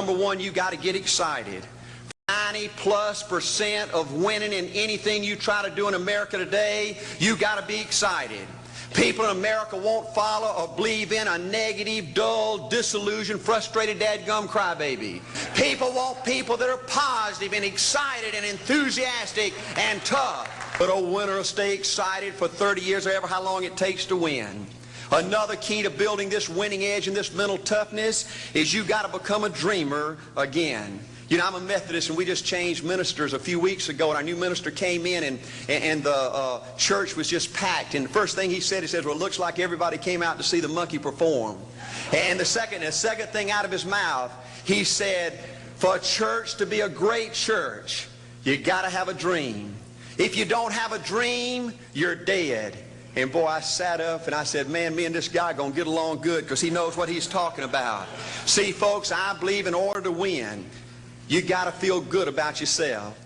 Number one, you got to get excited. 90+% of winning in anything you try to do in America today, you got to be excited. People in America won't follow or believe in a negative, dull, disillusioned, frustrated dadgum crybaby. People want people that are positive and excited and enthusiastic and tough. But a winner will stay excited for 30 years or ever how long it takes to win. Another key to building this winning edge and this mental toughness is you got to become a dreamer again. You know, I'm a Methodist, and we just changed ministers a few weeks ago, and our new minister came in, and the church was just packed. And the first thing he said, well, it looks like everybody came out to see the monkey perform. And the second thing out of his mouth, he said, for a church to be a great church, you got to have a dream. If you don't have a dream, you're dead. And boy, I sat up and I said, man, me and this guy are going to get along good because he knows what he's talking about. See, folks, I believe in order to win, you got to feel good about yourself.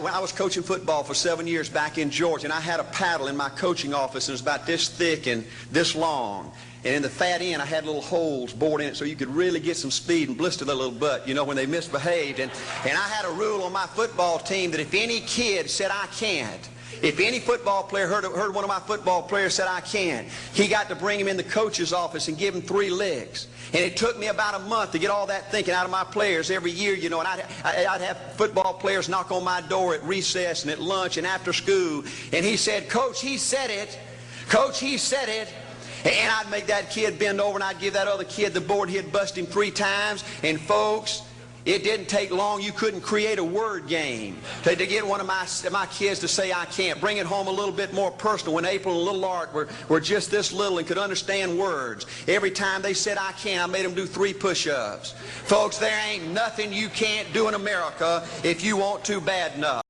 When I was coaching football for 7 years back in Georgia, and I had a paddle in my coaching office, and it was about this thick and this long. And in the fat end, I had little holes bored in it so you could really get some speed and blister their little butt, you know, when they misbehaved. And I had a rule on my football team that if any kid said, I can't, if any football player heard one of my football players said, I can't, he got to bring him in the coach's office and give him 3 licks. And it took me about a month to get all that thinking out of my players every year, you know, and I'd have football players knock on my door at recess and at lunch and after school. And he said, Coach, he said it. Coach, he said it. And I'd make that kid bend over and I'd give that other kid the board. He'd bust him 3 times. And folks, it didn't take long. You couldn't create a word game to get one of my kids to say I can't. Bring it home a little bit more personal. When April and little Art were just this little and could understand words, every time they said I can't, I made them do 3 push-ups. Folks, there ain't nothing you can't do in America if you want to bad enough.